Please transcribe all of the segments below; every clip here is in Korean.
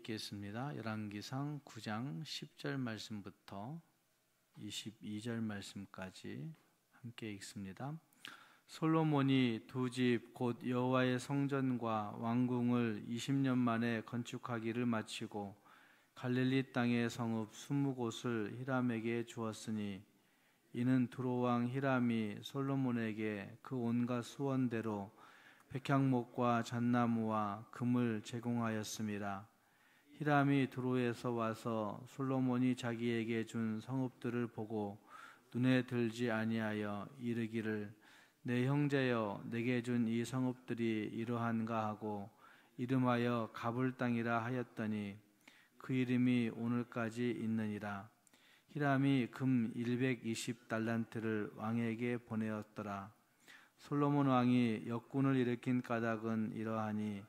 읽겠습니다. 열왕기상 9장 10절 말씀부터 22절 말씀까지 함께 읽습니다. 솔로몬이 두 집 곧 여호와의 성전과 왕궁을 20년 만에 건축하기를 마치고 갈릴리 땅의 성읍 20곳을 히람에게 주었으니 이는 두로 왕 히람이 솔로몬에게 그 온갖 소원대로 백향목과 잣나무와 금을 제공하였습니다. 히람이 두로에서 와서 솔로몬이 자기에게 준 성읍들을 보고 눈에 들지 아니하여 이르기를 내 형제여 내게 준 이 성읍들이 이러한가 하고 이름하여 가불 땅이라 하였더니 그 이름이 오늘까지 있느니라. 히람이 금 120달란트를 왕에게 보내었더라. 솔로몬 왕이 역군을 일으킨 까닭은 이러하니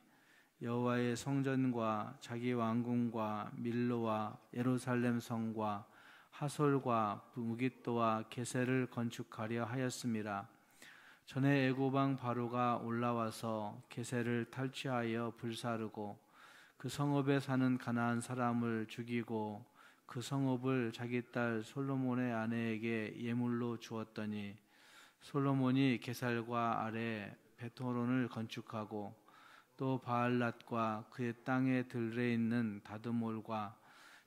여호와의 성전과 자기 왕궁과 밀로와 예루살렘 성과 하솔과 무깃도와 게셀을 건축하려 하였습니다. 전에 애굽 왕 바로가 올라와서 게셀을 탈취하여 불사르고 그 성읍에 사는 가나안 사람을 죽이고 그 성읍을 자기 딸 솔로몬의 아내에게 예물로 주었더니 솔로몬이 게살과 아래 베토론을 건축하고 또 바알랏과 그의 땅에 들에 있는 다드몰과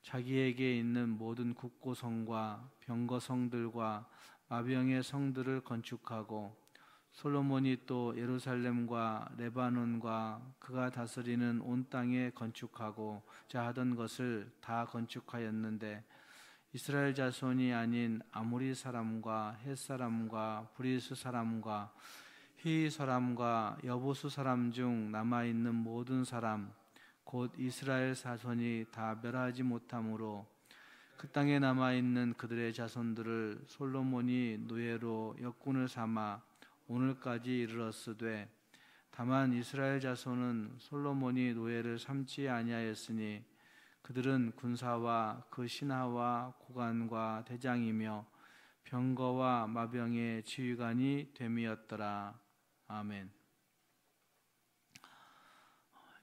자기에게 있는 모든 국고성과 병거성들과 마병의 성들을 건축하고 솔로몬이 또 예루살렘과 레바논과 그가 다스리는 온 땅에 건축하고자 하던 것을 다 건축하였는데 이스라엘 자손이 아닌 아모리 사람과 헷 사람과 브리스 사람과 휘 사람과 여보수 사람 중 남아있는 모든 사람 곧 이스라엘 자손이 다 멸하지 못하므로 그 땅에 남아있는 그들의 자손들을 솔로몬이 노예로 역군을 삼아 오늘까지 이르렀으되 다만 이스라엘 자손은 솔로몬이 노예를 삼지 아니하였으니 그들은 군사와 그 신하와 고관과 대장이며 병거와 마병의 지휘관이 됨이었더라. 아멘.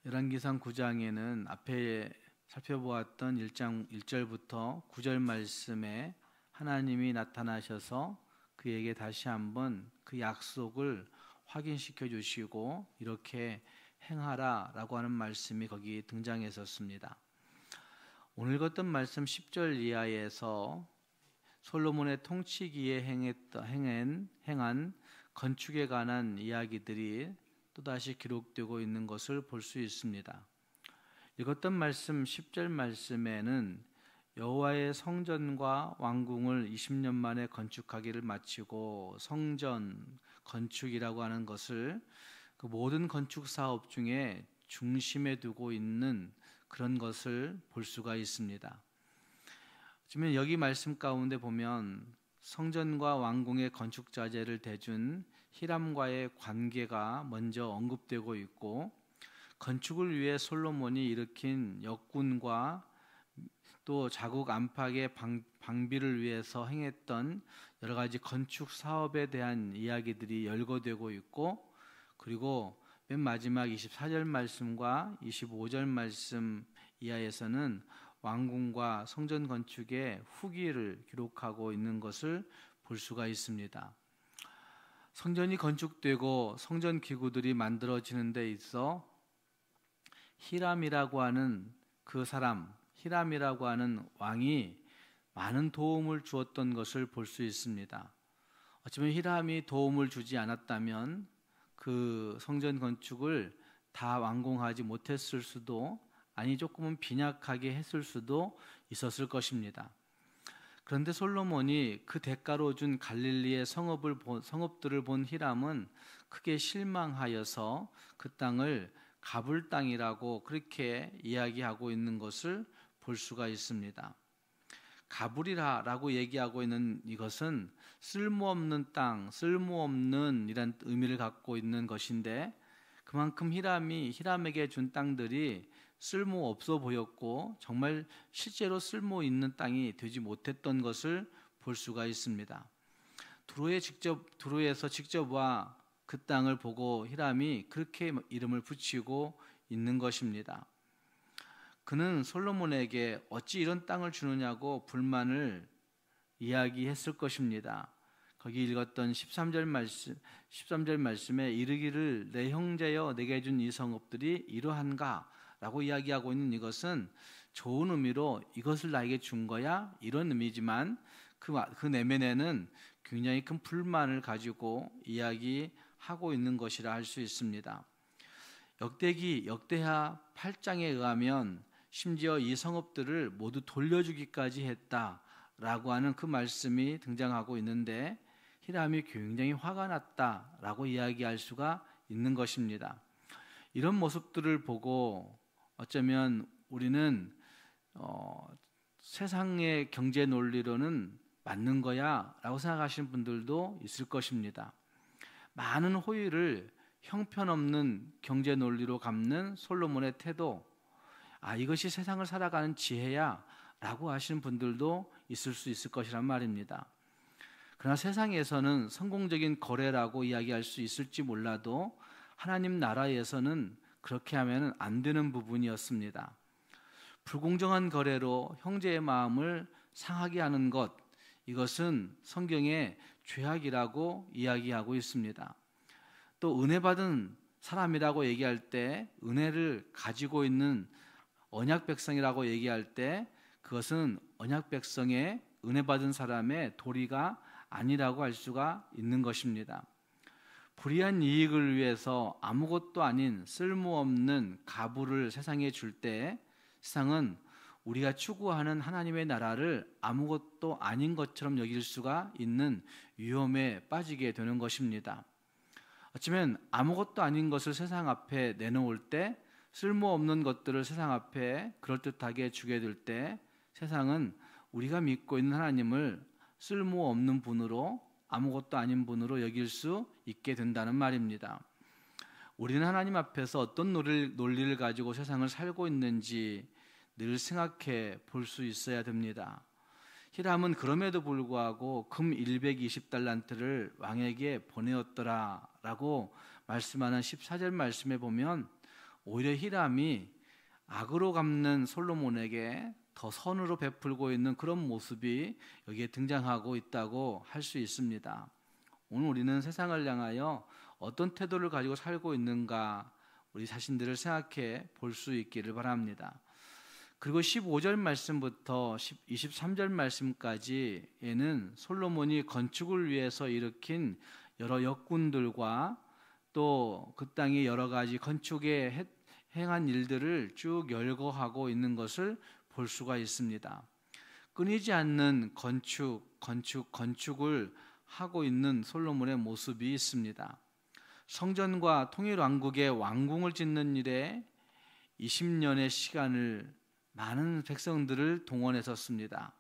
열왕기상 9장에는 앞에 살펴보았던 1장 1절부터 9절 말씀에 하나님이 나타나셔서 그에게 다시 한번 그 약속을 확인시켜 주시고 이렇게 행하라 라고 하는 말씀이 거기 등장했었습니다. 오늘 읽었던 말씀 10절 이하에서 솔로몬의 통치기에 행한 건축에 관한 이야기들이 또다시 기록되고 있는 것을 볼 수 있습니다. 읽었던 말씀 10절 말씀에는 여호와의 성전과 왕궁을 20년 만에 건축하기를 마치고 성전 건축이라고 하는 것을 그 모든 건축 사업 중에 중심에 두고 있는 그런 것을 볼 수가 있습니다. 지금 여기 말씀 가운데 보면 성전과 왕궁의 건축 자재를 대준 히람과의 관계가 먼저 언급되고 있고 건축을 위해 솔로몬이 일으킨 역군과 또 자국 안팎의 방비를 위해서 행했던 여러 가지 건축 사업에 대한 이야기들이 열거되고 있고 그리고 맨 마지막 24절 말씀과 25절 말씀 이하에서는 왕궁과 성전 건축의 후기를 기록하고 있는 것을 볼 수가 있습니다. 성전이 건축되고 성전 기구들이 만들어지는 데 있어 히람이라고 하는 그 사람, 히람이라고 하는 왕이 많은 도움을 주었던 것을 볼 수 있습니다. 어쩌면 히람이 도움을 주지 않았다면 그 성전 건축을 다 완공하지 못했을 수도 아니 조금은 빈약하게 했을 수도 있었을 것입니다. 그런데 솔로몬이 그 대가로 준 갈릴리의 성읍들을 본 히람은 크게 실망하여서 그 땅을 가불 땅이라고 그렇게 이야기하고 있는 것을 볼 수가 있습니다. 가불이라고 얘기하고 있는 이것은 쓸모없는 땅, 쓸모없는 이란 의미를 갖고 있는 것인데 그만큼 히람에게 준 땅들이 쓸모없어 보였고 정말 실제로 쓸모 있는 땅이 되지 못했던 것을 볼 수가 있습니다. 두로에서 직접 와 그 땅을 보고 히람이 그렇게 이름을 붙이고 있는 것입니다. 그는 솔로몬에게 어찌 이런 땅을 주느냐고 불만을 이야기했을 것입니다. 거기 읽었던 13절 말씀에 이르기를 내 형제여 내게 준 이 성읍들이 이러한가? 라고 이야기하고 있는 이것은 좋은 의미로 이것을 나에게 준 거야? 이런 의미지만 그 내면에는 굉장히 큰 불만을 가지고 이야기하고 있는 것이라 할 수 있습니다. 역대하 8장에 의하면 심지어 이 성읍들을 모두 돌려주기까지 했다라고 하는 그 말씀이 등장하고 있는데 히람이 굉장히 화가 났다라고 이야기할 수가 있는 것입니다. 이런 모습들을 보고 어쩌면 우리는 세상의 경제 논리로는 맞는 거야 라고 생각하시는 분들도 있을 것입니다. 많은 호의를 형편없는 경제 논리로 갚는 솔로몬의 태도, 이것이 세상을 살아가는 지혜야 라고 하시는 분들도 있을 수 있을 것이란 말입니다. 그러나 세상에서는 성공적인 거래라고 이야기할 수 있을지 몰라도 하나님 나라에서는 그렇게 하면 안 되는 부분이었습니다. 불공정한 거래로 형제의 마음을 상하게 하는 것, 이것은 성경의 죄악이라고 이야기하고 있습니다. 또 은혜 받은 사람이라고 얘기할 때, 은혜를 가지고 있는 언약 백성이라고 얘기할 때 그것은 언약 백성의 은혜 받은 사람의 도리가 아니라고 할 수가 있는 것입니다. 불의한 이익을 위해서 아무것도 아닌 쓸모없는 가부를 세상에 줄 때 세상은 우리가 추구하는 하나님의 나라를 아무것도 아닌 것처럼 여길 수가 있는 위험에 빠지게 되는 것입니다. 어쩌면 아무것도 아닌 것을 세상 앞에 내놓을 때, 쓸모없는 것들을 세상 앞에 그럴듯하게 주게 될 때 세상은 우리가 믿고 있는 하나님을 쓸모없는 분으로, 아무것도 아닌 분으로 여길 수 있게 된다는 말입니다. 우리는 하나님 앞에서 어떤 논리를 가지고 세상을 살고 있는지 늘 생각해 볼 수 있어야 됩니다. 히람은 그럼에도 불구하고 금 120달란트를 왕에게 보내었더라 라고 말씀하는 14절 말씀에 보면 오히려 히람이 악으로 갚는 솔로몬에게 더 선으로 베풀고 있는 그런 모습이 여기에 등장하고 있다고 할 수 있습니다. 오늘 우리는 세상을 향하여 어떤 태도를 가지고 살고 있는가, 우리 자신들을 생각해 볼 수 있기를 바랍니다. 그리고 15절 말씀부터 23절 말씀까지에는 솔로몬이 건축을 위해서 일으킨 여러 역군들과 또 그 땅의 여러 가지 건축에 행한 일들을 쭉 열거하고 있는 것을 볼 수가 있습니다. 끊이지 않는 건축을 하고 있는 솔로몬의 모습이 있습니다. 성전과 통일왕국의 왕궁을 짓는 일에 20년의 시간을 많은 백성들을 동원해서 씁니다.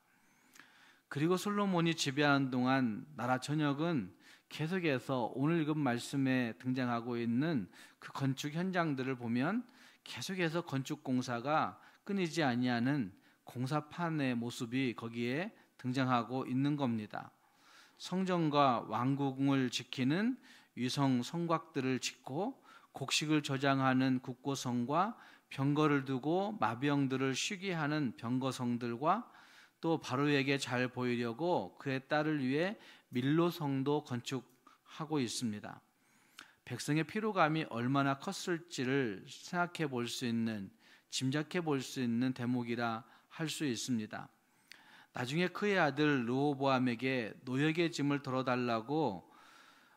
그리고 솔로몬이 지배하는 동안 나라 전역은 계속해서 오늘 읽은 말씀에 등장하고 있는 그 건축 현장들을 보면 계속해서 건축 공사가 끊이지 아니하는 공사판의 모습이 거기에 등장하고 있는 겁니다. 성전과 왕궁을 지키는 위성 성곽들을 짓고 곡식을 저장하는 국고성과 병거를 두고 마병들을 쉬게 하는 병거성들과 또 바로에게 잘 보이려고 그의 딸을 위해 밀로성도 건축하고 있습니다. 백성의 피로감이 얼마나 컸을지를 생각해 볼 수 있는, 짐작해 볼 수 있는 대목이라 할 수 있습니다. 나중에 그의 아들 르호보암에게 노역의 짐을 덜어달라고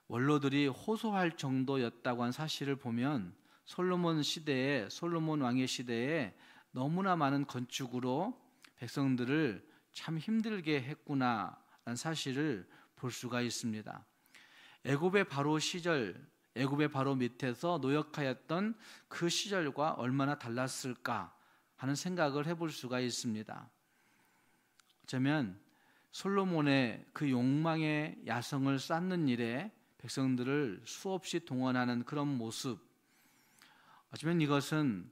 원로들이 호소할 정도였다고 한 사실을 보면 솔로몬 왕의 시대에 너무나 많은 건축으로 백성들을 참 힘들게 했구나라는 사실을 볼 수가 있습니다. 애굽의 바로 밑에서 노역하였던 그 시절과 얼마나 달랐을까 하는 생각을 해볼 수가 있습니다. 어쩌면 솔로몬의 그 욕망의 야성을 쌓는 일에 백성들을 수없이 동원하는 그런 모습, 어쩌면 이것은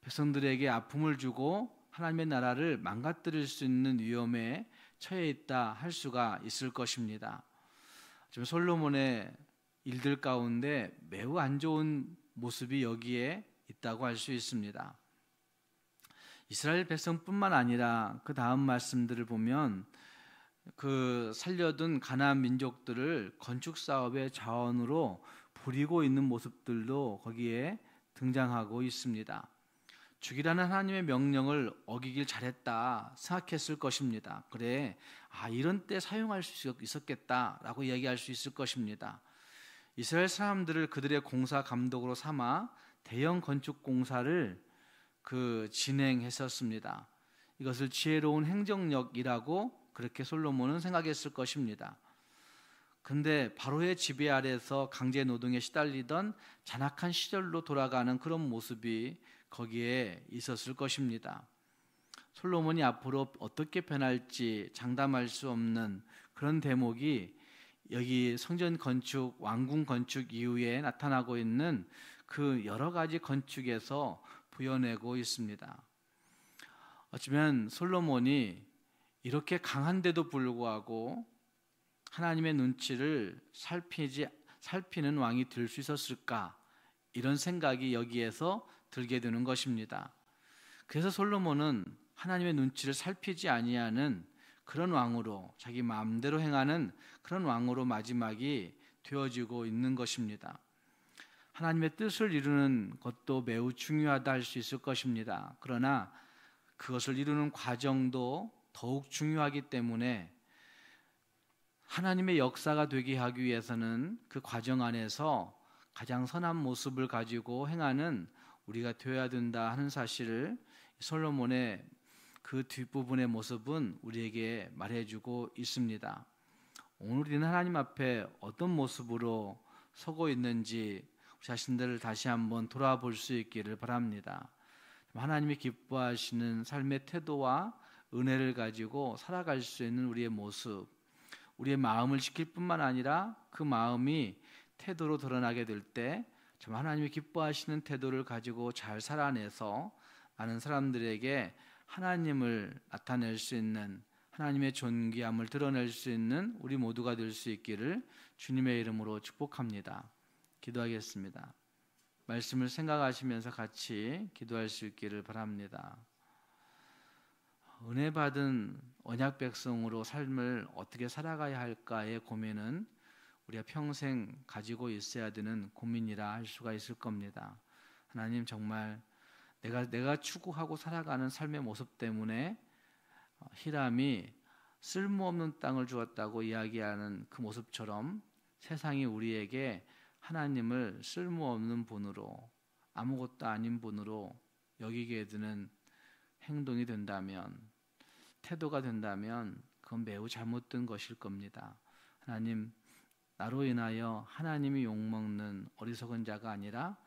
백성들에게 아픔을 주고 하나님의 나라를 망가뜨릴 수 있는 위험에 처해 있다 할 수가 있을 것입니다. 어쩌면 솔로몬의 일들 가운데 매우 안 좋은 모습이 여기에 있다고 할 수 있습니다. 이스라엘 백성뿐만 아니라 그 다음 말씀들을 보면 그 살려둔 가나안 민족들을 건축 사업의 자원으로 부리고 있는 모습들도 거기에 등장하고 있습니다. 죽이라는 하나님의 명령을 어기길 잘했다 생각했을 것입니다. 그래, 이런 때 사용할 수 있었겠다라고 이야기할 수 있을 것입니다. 이스라엘 사람들을 그들의 공사 감독으로 삼아 대형 건축 공사를 진행했었습니다. 이것을 지혜로운 행정력이라고 그렇게 솔로몬은 생각했을 것입니다. 근데 바로의 지배 아래서 강제 노동에 시달리던 잔악한 시절로 돌아가는 그런 모습이 거기에 있었을 것입니다. 솔로몬이 앞으로 어떻게 변할지 장담할 수 없는 그런 대목이 여기 성전 건축, 왕궁 건축 이후에 나타나고 있는 그 여러 가지 건축에서 부여내고 있습니다. 어쩌면 솔로몬이 이렇게 강한데도 불구하고 하나님의 눈치를 살피는 왕이 될 수 있었을까? 이런 생각이 여기에서 들게 되는 것입니다. 그래서 솔로몬은 하나님의 눈치를 살피지 아니하는 그런 왕으로, 자기 마음대로 행하는 그런 왕으로 마지막이 되어지고 있는 것입니다. 하나님의 뜻을 이루는 것도 매우 중요하다 할 수 있을 것입니다. 그러나 그것을 이루는 과정도 더욱 중요하기 때문에 하나님의 역사가 되게 하기 위해서는 그 과정 안에서 가장 선한 모습을 가지고 행하는 우리가 되어야 된다 하는 사실을 솔로몬의 그 뒷부분의 모습은 우리에게 말해주고 있습니다. 오늘 우리는 하나님 앞에 어떤 모습으로 서고 있는지 우리 자신들을 다시 한번 돌아볼 수 있기를 바랍니다. 하나님이 기뻐하시는 삶의 태도와 은혜를 가지고 살아갈 수 있는 우리의 모습, 우리의 마음을 지킬 뿐만 아니라 그 마음이 태도로 드러나게 될 때 하나님이 기뻐하시는 태도를 가지고 잘 살아내서 많은 사람들에게 하나님을 나타낼 수 있는, 하나님의 존귀함을 드러낼 수 있는 우리 모두가 될 수 있기를 주님의 이름으로 축복합니다. 기도하겠습니다. 말씀을 생각하시면서 같이 기도할 수 있기를 바랍니다. 은혜 받은 언약 백성으로 삶을 어떻게 살아가야 할까의 고민은 우리가 평생 가지고 있어야 되는 고민이라 할 수가 있을 겁니다. 하나님, 정말 내가 추구하고 살아가는 삶의 모습 때문에 히람이 쓸모없는 땅을 주었다고 이야기하는 그 모습처럼 세상이 우리에게 하나님을 쓸모없는 분으로, 아무것도 아닌 분으로 여기게 되는 행동이 된다면, 태도가 된다면 그건 매우 잘못된 것일 겁니다. 하나님, 나로 인하여 하나님이 욕먹는 어리석은 자가 아니라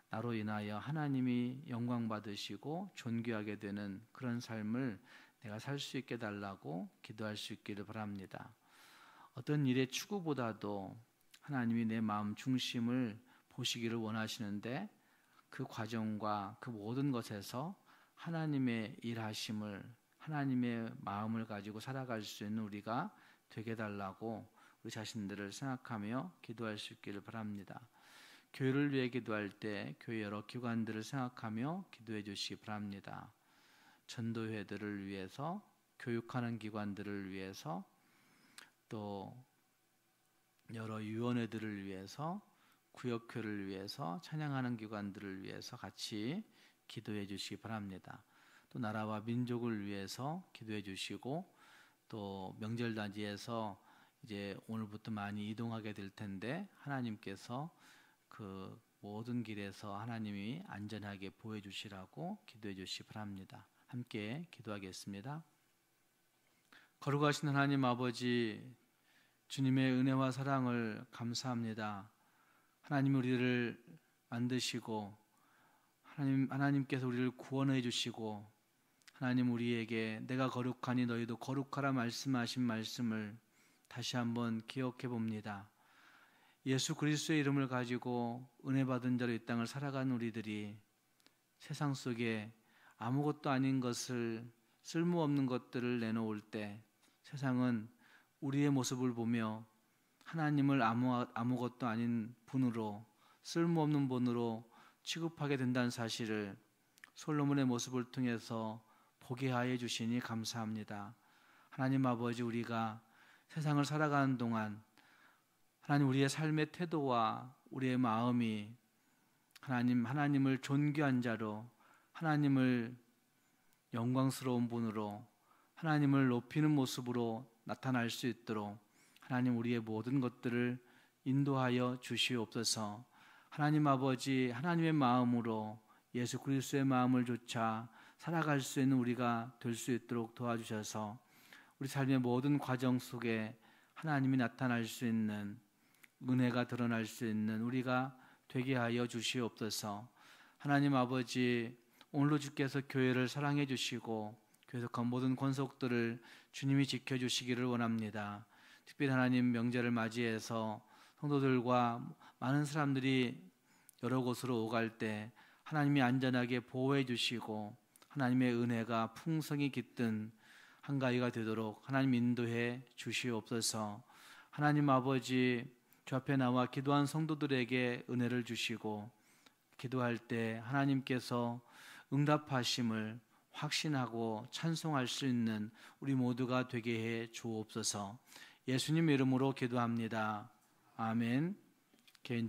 나로 인하여 하나님이 영광 받으시고 존귀하게 되는 그런 삶을 내가 살 수 있게 달라고 기도할 수 있기를 바랍니다. 어떤 일의 추구보다도 하나님이 내 마음 중심을 보시기를 원하시는데 그 과정과 그 모든 것에서 하나님의 일하심을, 하나님의 마음을 가지고 살아갈 수 있는 우리가 되게 달라고 우리 자신들을 생각하며 기도할 수 있기를 바랍니다. 교회를 위해 기도할 때 교회 여러 기관들을 생각하며 기도해 주시기 바랍니다. 전도회들을 위해서, 교육하는 기관들을 위해서, 또 여러 위원회들을 위해서, 구역회를 위해서, 찬양하는 기관들을 위해서 같이 기도해 주시기 바랍니다. 또 나라와 민족을 위해서 기도해 주시고, 또 명절단지에서 이제 오늘부터 많이 이동하게 될 텐데 하나님께서 그 모든 길에서 하나님이 안전하게 보여주시라고 기도해 주시기 바랍니다. 함께 기도하겠습니다. 거룩하신 하나님 아버지, 주님의 은혜와 사랑을 감사합니다. 하나님, 우리를 만드시고 하나님께서 우리를 구원해 주시고, 하나님, 우리에게 내가 거룩하니 너희도 거룩하라 말씀하신 말씀을 다시 한번 기억해 봅니다. 예수 그리스도의 이름을 가지고 은혜 받은 자로 이 땅을 살아가는 우리들이 세상 속에 아무것도 아닌 것을, 쓸모없는 것들을 내놓을 때 세상은 우리의 모습을 보며 하나님을 아무것도 아닌 분으로, 쓸모없는 분으로 취급하게 된다는 사실을 솔로몬의 모습을 통해서 보게 하여 주시니 감사합니다. 하나님 아버지, 우리가 세상을 살아가는 동안 하나님, 우리의 삶의 태도와 우리의 마음이 하나님을 존귀한 자로, 하나님을 영광스러운 분으로, 하나님을 높이는 모습으로 나타날 수 있도록 하나님, 우리의 모든 것들을 인도하여 주시옵소서. 하나님 아버지, 하나님의 마음으로 예수 그리스도의 마음을 조차 살아갈 수 있는 우리가 될 수 있도록 도와주셔서 우리 삶의 모든 과정 속에 하나님이 나타날 수 있는, 은혜가 드러날 수 있는 우리가 되게 하여 주시옵소서. 하나님 아버지, 오늘도 주께서 교회를 사랑해 주시고 교회에서 모든 권속들을 주님이 지켜주시기를 원합니다. 특별히 하나님, 명절을 맞이해서 성도들과 많은 사람들이 여러 곳으로 오갈 때 하나님이 안전하게 보호해 주시고 하나님의 은혜가 풍성히 깃든 한가위가 되도록 하나님 인도해 주시옵소서. 하나님 아버지, 주 앞에 나와 기도한 성도들에게 은혜를 주시고 기도할 때 하나님께서 응답하심을 확신하고 찬송할 수 있는 우리 모두가 되게 해 주옵소서. 예수님 이름으로 기도합니다. 아멘. 개인적